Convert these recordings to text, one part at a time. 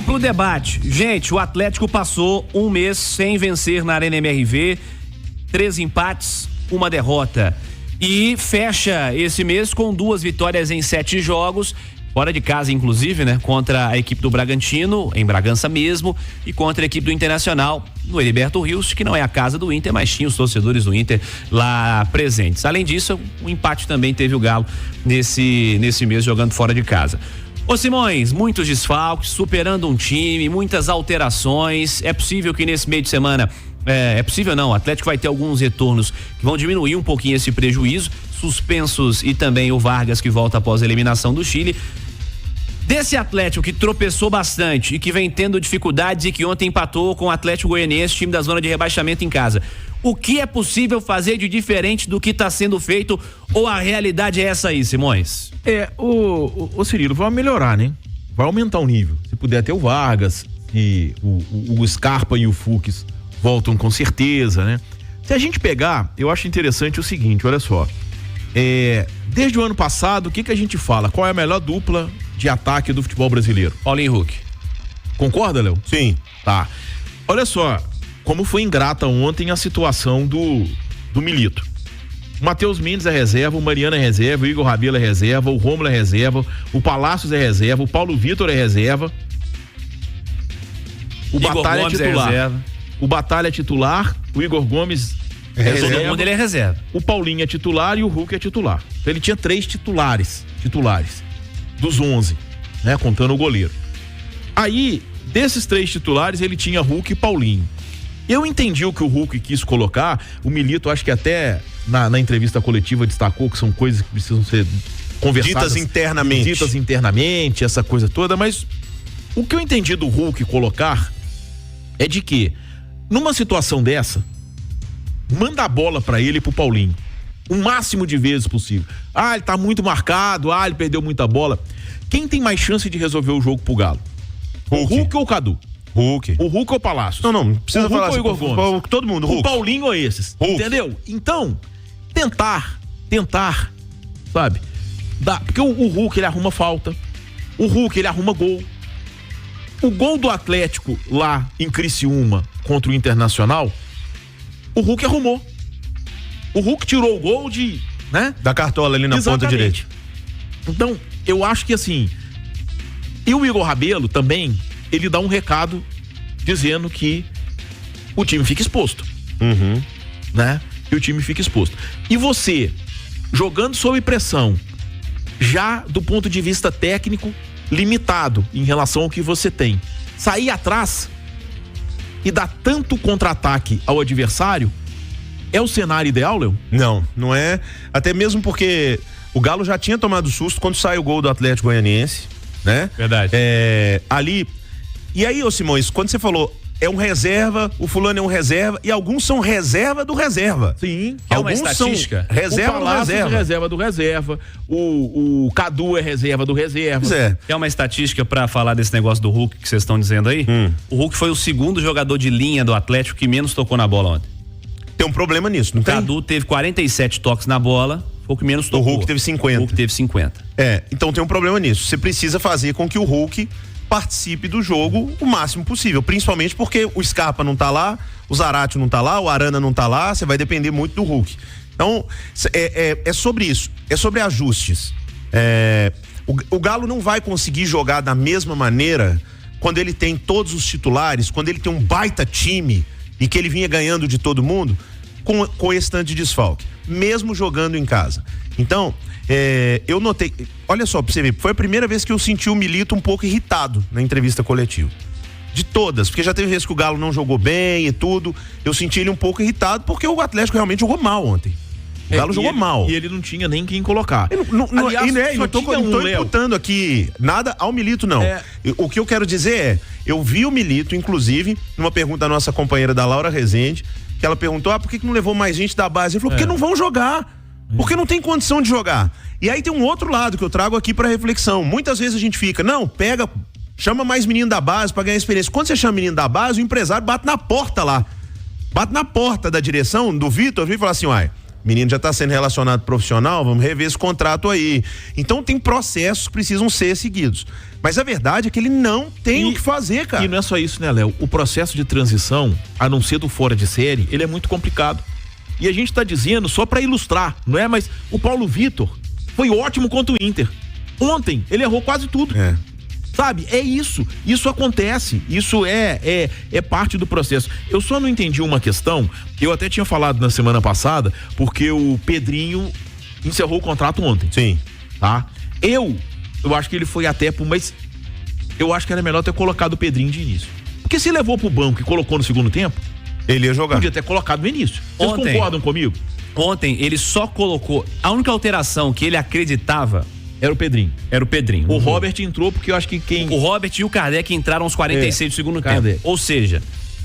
Bora pro debate. Gente, o Atlético passou um mês sem vencer na Arena MRV, 3 empates, 1 derrota. E fecha esse mês com 2 vitórias em 7 jogos, fora de casa inclusive, né? Contra a equipe do Bragantino, em Bragança mesmo, e contra a equipe do Internacional, no Heriberto Rios, que não é a casa do Inter, mas tinha os torcedores do Inter lá presentes. Além disso, um empate também teve o Galo nesse mês jogando fora de casa. Ô Simões, muitos desfalques, superando um time, muitas alterações. É possível que nesse meio de semana, é possível não, o Atlético vai ter alguns retornos que vão diminuir um pouquinho esse prejuízo, suspensos e também o Vargas que volta após a eliminação do Chile. Desse Atlético que tropeçou bastante e que vem tendo dificuldades e que ontem empatou com o Atlético Goianiense, time da zona de rebaixamento em casa. O que é possível fazer de diferente do que está sendo feito, ou a realidade é essa aí, Simões? O Cirilo, vai melhorar, né? Vai aumentar o nível. Se puder ter o Vargas e o Scarpa e o Fux voltam com certeza, né? Se a gente pegar, eu acho interessante o seguinte, olha só. Desde o ano passado, o que a gente fala? Qual é a melhor dupla de ataque do futebol brasileiro? Paulinho Huck. Concorda, Léo? Sim. Tá. Olha só, como foi ingrata ontem a situação do Milito. O Matheus Mendes é reserva, o Mariano é reserva, o Igor Rabelo é reserva, o Rômulo é reserva, o Palácios é reserva, o Paulo Vitor é reserva. O Batalha é titular. O Batalha é titular, o Igor Gomes é reserva. Todo mundo ele é reserva. O Paulinho é titular e o Hulk é titular. Então ele tinha 3 titulares dos 11, né? Contando o goleiro. Aí, desses 3 titulares, ele tinha Hulk e Paulinho. Eu entendi o que o Hulk quis colocar, o Milito acho que até na entrevista coletiva destacou que são coisas que precisam ser conversadas. Ditas internamente, essa coisa toda, mas o que eu entendi do Hulk colocar é de que, numa situação dessa, manda a bola pra ele e pro Paulinho. O máximo de vezes possível. Ele tá muito marcado, ele perdeu muita bola. Quem tem mais chance de resolver o jogo pro Galo? O Hulk ou o Cadu? Hulk. O Hulk ou o Palácio? Não precisa falar assim. O Igor Gomes. Todo mundo, Hulk. O Paulinho ou esses? Hulk. Entendeu? Então, tentar, sabe? Porque o Hulk, ele arruma falta. O Hulk, ele arruma gol. O gol do Atlético lá em Criciúma contra o Internacional, o Hulk arrumou. O Hulk tirou o gol né? Da cartola ali na Exatamente. Ponta direita. Então, eu acho que assim, e o Igor Rabelo também, ele dá um recado dizendo que o time fica exposto. Né? Que o time fica exposto. E você, jogando sob pressão, já do ponto de vista técnico, limitado em relação ao que você tem, sair atrás e dar tanto contra-ataque ao adversário, é o cenário ideal, Léo? Não é. Até mesmo porque o Galo já tinha tomado susto quando saiu o gol do Atlético Goianiense, né? Verdade. Ali. E aí, ô Simões, quando você falou, é um reserva, o fulano é um reserva, e alguns são reserva do reserva. Sim. É uma estatística. Reserva do reserva. É reserva do reserva. O Cadu é reserva do reserva. Pois é. É uma estatística pra falar desse negócio do Hulk que vocês estão dizendo aí? O Hulk foi o segundo jogador de linha do Atlético que menos tocou na bola ontem. Tem um problema nisso, não tem? O Cadu teve 47 toques na bola, foi o que menos tocou. O Hulk teve 50. O Hulk teve 50. Então tem um problema nisso. Você precisa fazer com que o Hulk participe do jogo o máximo possível, principalmente porque o Scarpa não tá lá, o Zarate não tá lá, o Arana não tá lá, você vai depender muito do Hulk. Então, é sobre isso, é sobre ajustes. O Galo não vai conseguir jogar da mesma maneira quando ele tem todos os titulares, quando ele tem um baita time e que ele vinha ganhando de todo mundo, com esse tanto de desfalque, mesmo jogando em casa. Então, eu notei, olha só pra você ver, foi a primeira vez que eu senti o Milito um pouco irritado na entrevista coletiva. De todas, porque já teve vezes que o Galo não jogou bem e tudo, eu senti ele um pouco irritado porque o Atlético realmente jogou mal ontem. O Galo jogou mal. E ele não tinha nem quem colocar. Aliás, não tô imputando aqui nada ao Milito, não. O que eu quero dizer é, eu vi o Milito, inclusive, numa pergunta da nossa companheira da Laura Rezende, que ela perguntou, por que não levou mais gente da base? Ele falou, porque não vão jogar. Porque não tem condição de jogar. E aí tem um outro lado que eu trago aqui pra reflexão. Muitas vezes a gente fica, chama mais menino da base pra ganhar experiência. Quando você chama menino da base, o empresário bate na porta lá. Bate na porta da direção do Vitor e fala assim, O menino já está sendo relacionado profissional, vamos rever esse contrato aí. Então tem processos que precisam ser seguidos. Mas a verdade é que ele não tem o que fazer, cara. E não é só isso, né, Léo? O processo de transição, a não ser do fora de série, ele é muito complicado. E a gente tá dizendo só para ilustrar, não é? Mas o Paulo Vitor foi ótimo contra o Inter. Ontem, ele errou quase tudo. Sabe? É isso. Isso acontece. Isso é parte do processo. Eu só não entendi uma questão, que eu até tinha falado na semana passada, porque o Pedrinho encerrou o contrato ontem. Sim. Tá? Eu acho que ele foi até mas eu acho que era melhor ter colocado o Pedrinho de início. Porque se levou pro banco e colocou no segundo tempo, ele ia jogar. Podia ter colocado no início. Vocês concordam comigo? Ontem ele só colocou, a única alteração que ele acreditava era o Pedrinho. O Robert entrou porque eu acho que o Robert e o Kardec entraram aos 46 do segundo tempo. Ou seja,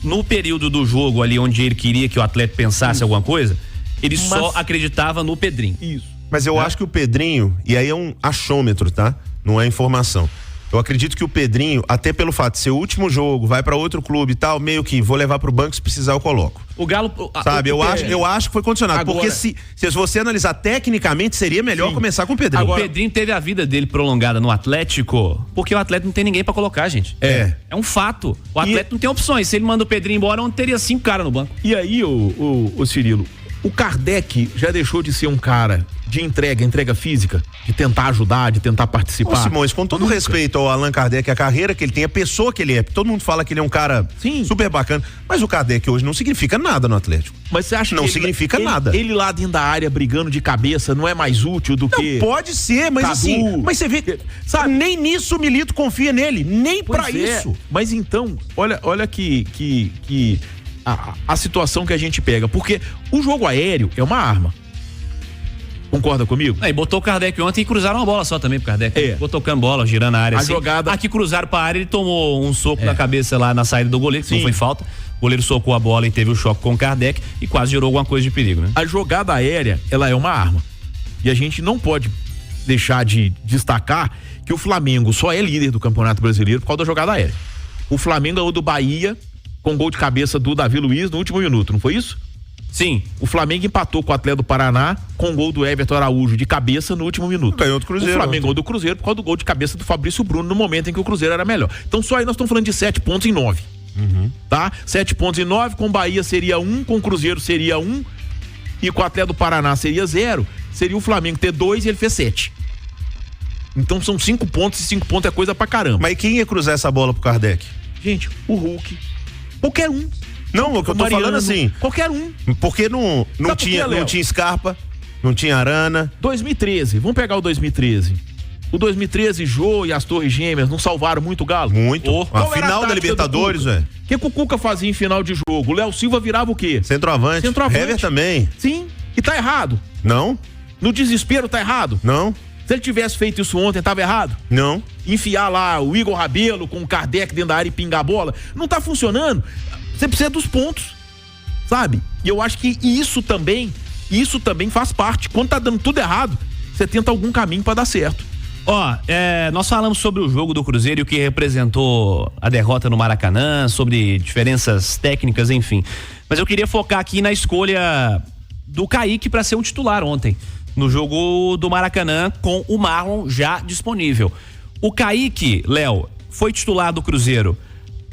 no período do jogo ali onde ele queria que o atleta pensasse alguma coisa, ele só acreditava no Pedrinho. Isso. Mas eu acho que o Pedrinho, e aí é um achômetro, tá? Não é informação. Eu acredito que o Pedrinho, até pelo fato de ser o último jogo, vai pra outro clube e tal, meio que vou levar pro banco, se precisar eu coloco. O Galo... Sabe, eu acho que foi condicionado. Agora, porque se você analisar tecnicamente, seria melhor começar com o Pedrinho. Agora, o Pedrinho teve a vida dele prolongada no Atlético, porque o Atlético não tem ninguém pra colocar, gente. É um fato. O Atlético não tem opções. Se ele manda o Pedrinho embora, onde teria 5 caras no banco. E aí, o Cirilo, o Kardec já deixou de ser um cara de entrega física, de tentar ajudar, de tentar participar. Ô Simões, com todo respeito ao Allan Kardec, a carreira que ele tem, a pessoa que ele é, todo mundo fala que ele é um cara super bacana, mas o Kardec hoje não significa nada no Atlético. Mas você acha que não significa nada? Ele lá dentro da área brigando de cabeça não é mais útil do que... Não, pode ser, mas assim, mas você vê, sabe, nem nisso o Milito confia nele, nem pra isso. Mas então, olha que a situação que a gente pega, porque o jogo aéreo é uma arma. Concorda comigo? E botou o Kardec ontem e cruzaram uma bola só também pro Kardec. Botou tocando bola, girando a área. A jogada... Aqui cruzaram pra área, ele tomou um soco na cabeça lá na saída do goleiro, que não foi falta. O goleiro socou a bola e teve o choque com o Kardec e quase gerou alguma coisa de perigo, né? A jogada aérea, ela é uma arma. E a gente não pode deixar de destacar que o Flamengo só é líder do Campeonato Brasileiro por causa da jogada aérea. O Flamengo ganhou do Bahia com gol de cabeça do Davi Luiz no último minuto, não foi isso? Sim. O Flamengo empatou com o Atlético do Paraná com gol do Everton Araújo de cabeça no último minuto. Ganhou do Cruzeiro. O Flamengo ganhou do Cruzeiro por causa do gol de cabeça do Fabrício Bruno no momento em que o Cruzeiro era melhor. Então só aí nós estamos falando de 7 pontos em 9. Tá? 7 pontos em 9, com o Bahia seria 1, com o Cruzeiro seria 1 e com o Atlético do Paraná seria 0. Seria o Flamengo ter 2 e ele fez 7. Então são 5 pontos e 5 pontos é coisa pra caramba. Mas quem ia cruzar essa bola pro Kardec? Gente, o Hulk. Qualquer um. Não, o que eu tô falando assim. Qualquer um. Porque não tinha Scarpa, não tinha Arana. 2013, vamos pegar o 2013. O 2013, Jô e as Torres Gêmeas não salvaram muito o Galo? Muito. A final da Libertadores, velho. O que o Cuca fazia em final de jogo? O Léo Silva virava o quê? Centroavante. Hever também. Sim. E tá errado. Não. No desespero tá errado. Não. Se ele tivesse feito isso ontem, tava errado? Não. Enfiar lá o Igor Rabelo com o Kardec dentro da área e pingar a bola, não tá funcionando. Você precisa dos pontos, sabe? E eu acho que isso também faz parte. Quando tá dando tudo errado, você tenta algum caminho pra dar certo. Nós falamos sobre o jogo do Cruzeiro e o que representou a derrota no Maracanã, sobre diferenças técnicas, enfim. Mas eu queria focar aqui na escolha do Kaique para ser um titular ontem, no jogo do Maracanã, com o Marlon já disponível. O Kaique, Léo, foi titular do Cruzeiro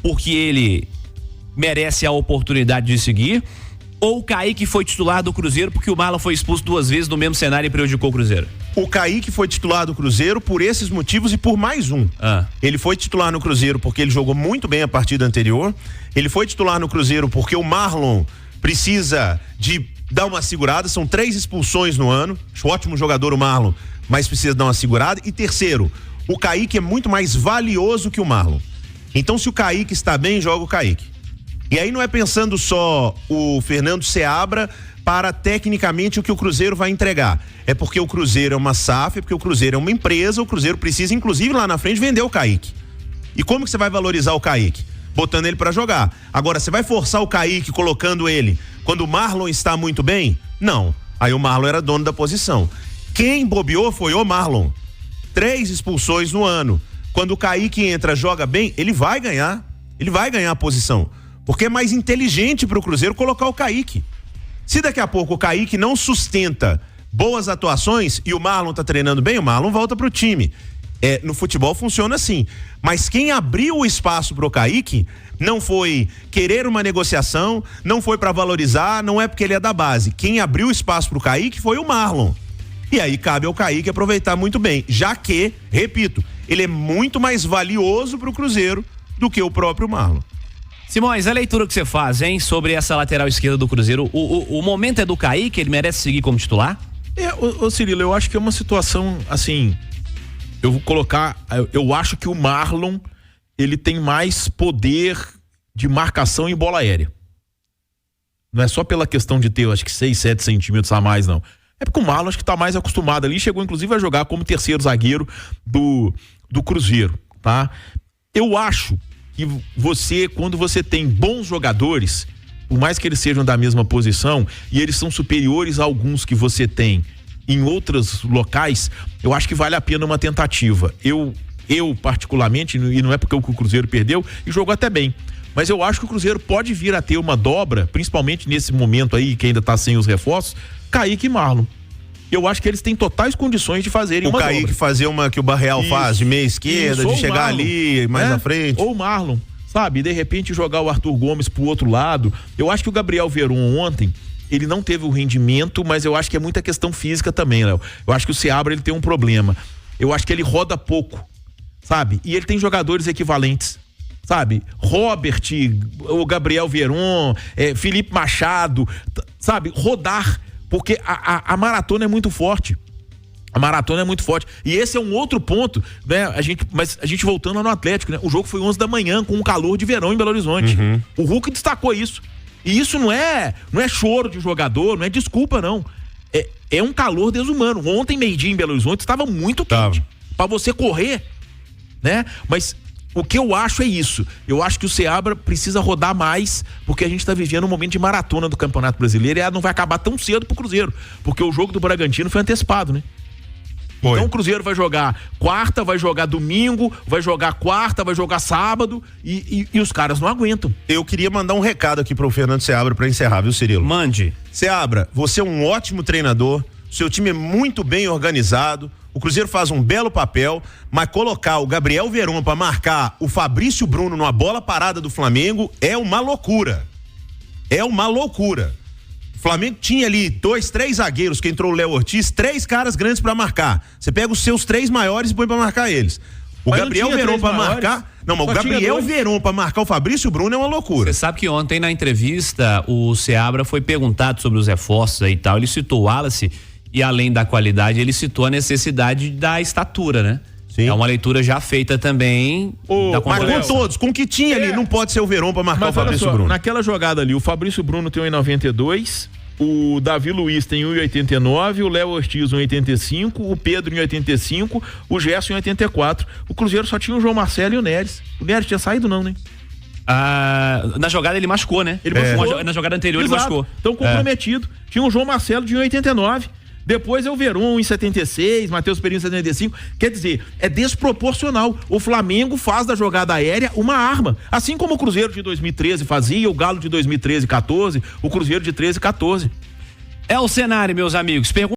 porque ele merece a oportunidade de seguir, ou o Kaique foi titular do Cruzeiro porque o Marlon foi expulso 2 vezes no mesmo cenário e prejudicou o Cruzeiro? O Kaique foi titular do Cruzeiro por esses motivos e por mais um. Ele foi titular no Cruzeiro porque ele jogou muito bem a partida anterior. Ele foi titular no Cruzeiro porque o Marlon precisa de dar uma segurada. São 3 expulsões no ano. Ótimo jogador o Marlon, mas precisa dar uma segurada. E terceiro, o Kaique é muito mais valioso que o Marlon. Então, se o Kaique está bem, joga o Kaique. E aí não é pensando só o Fernando Seabra para tecnicamente o que o Cruzeiro vai entregar. É porque o Cruzeiro é uma SAF, é porque o Cruzeiro é uma empresa, o Cruzeiro precisa, inclusive, lá na frente, vender o Kaique. E como que você vai valorizar o Kaique? Botando ele para jogar. Agora, você vai forçar o Kaique colocando ele quando o Marlon está muito bem? Não. Aí o Marlon era dono da posição. Quem bobeou foi o Marlon. 3 expulsões no ano. Quando o Kaique entra, joga bem, ele vai ganhar a posição. Porque é mais inteligente pro Cruzeiro colocar o Kaique. Se daqui a pouco o Kaique não sustenta boas atuações e o Marlon tá treinando bem, o Marlon volta pro time. No futebol funciona assim. Mas quem abriu o espaço pro Kaique não foi querer uma negociação, não foi para valorizar, não é porque ele é da base. Quem abriu o espaço pro Kaique foi o Marlon. E aí cabe ao Kaique aproveitar muito bem, já que, repito, ele é muito mais valioso pro Cruzeiro do que o próprio Marlon. Simões, a leitura que você faz, hein, sobre essa lateral esquerda do Cruzeiro, o momento é do Kaique, ele merece seguir como titular? Ô Cirilo, eu acho que é uma situação, assim, eu vou colocar, eu acho que o Marlon, ele tem mais poder de marcação em bola aérea. Não é só pela questão de ter, acho que 6, 7 centímetros a mais, não. É porque o Marlon acho que tá mais acostumado ali, chegou inclusive a jogar como terceiro zagueiro do Cruzeiro, tá? Eu acho que quando você tem bons jogadores, por mais que eles sejam da mesma posição e eles são superiores a alguns que você tem em outros locais, eu acho que vale a pena uma tentativa. Eu particularmente, e não é porque o Cruzeiro perdeu, e jogou até bem, mas eu acho que o Cruzeiro pode vir a ter uma dobra, principalmente nesse momento aí, que ainda tá sem os reforços, Kaique e Marlon. Eu acho que eles têm totais condições de fazerem uma dobra. O Kaique fazer uma que o Barreal faz, de meia esquerda, de chegar Marlon, ali mais na frente. Ou o Marlon, sabe? De repente jogar o Arthur Gomes pro outro lado. Eu acho que o Gabriel Veron ontem, ele não teve o rendimento, mas eu acho que é muita questão física também, Léo. Eu acho que o Seabra, ele tem um problema. Eu acho que ele roda pouco, sabe? E ele tem jogadores equivalentes, sabe? Robert, o Gabriel Veron, Felipe Machado, sabe? Rodar, porque a maratona é muito forte. A maratona é muito forte. E esse é um outro ponto, né? Mas a gente voltando no Atlético, né? O jogo foi 11 da manhã, com um calor de verão em Belo Horizonte. Uhum. O Hulk destacou isso. E isso não é choro de jogador, não é desculpa, não. É um calor desumano. Ontem, meio-dia em Belo Horizonte, estava muito quente. Pra você correr, né? Mas o que eu acho é isso. Eu acho que o Seabra precisa rodar mais, porque a gente tá vivendo um momento de maratona do Campeonato Brasileiro e ela não vai acabar tão cedo pro Cruzeiro, porque o jogo do Bragantino foi antecipado, né? Então o Cruzeiro vai jogar quarta, vai jogar domingo, vai jogar quarta, vai jogar sábado e os caras não aguentam. Eu queria mandar um recado aqui pro Fernando Seabra pra encerrar, viu, Cirilo? Mande. Seabra, você é um ótimo treinador, seu time é muito bem organizado, o Cruzeiro faz um belo papel, mas colocar o Gabriel Veron pra marcar o Fabrício Bruno numa bola parada do Flamengo é uma loucura. É uma loucura. O Flamengo tinha ali 2, 3 zagueiros, que entrou o Léo Ortiz, 3 caras grandes pra marcar. Você pega os seus 3 maiores e põe pra marcar eles. O mas Gabriel Veron pra marcar... Não, mas o Gabriel Veron pra marcar o Fabrício Bruno é uma loucura. Você sabe que ontem na entrevista o Seabra foi perguntado sobre os reforços aí e tal, ele citou o Wallace e além da qualidade ele citou a necessidade da estatura, né? Sim. É uma leitura já feita também. Mas com todos, com o que tinha ali, não pode ser o Veron pra marcar o Fabrício Bruno. Naquela jogada ali, o Fabrício Bruno tem 1,92, o Davi Luiz tem 1,89, o Léo Ortiz 1,85, o Pedro 1,85, o Gerson 1,84. O Cruzeiro só tinha o João Marcelo e o Neres. O Neres tinha saído não, né? Na jogada ele machucou, né? Ele machucou. Na jogada anterior ele machucou. Então comprometido. Tinha o João Marcelo de 1,89. Depois é o Veron em 76, Matheus Perini em 75. Quer dizer, é desproporcional. O Flamengo faz da jogada aérea uma arma. Assim como o Cruzeiro de 2013 fazia, o Galo de 2013 e 14, o Cruzeiro de 13 e 14. É o cenário, meus amigos.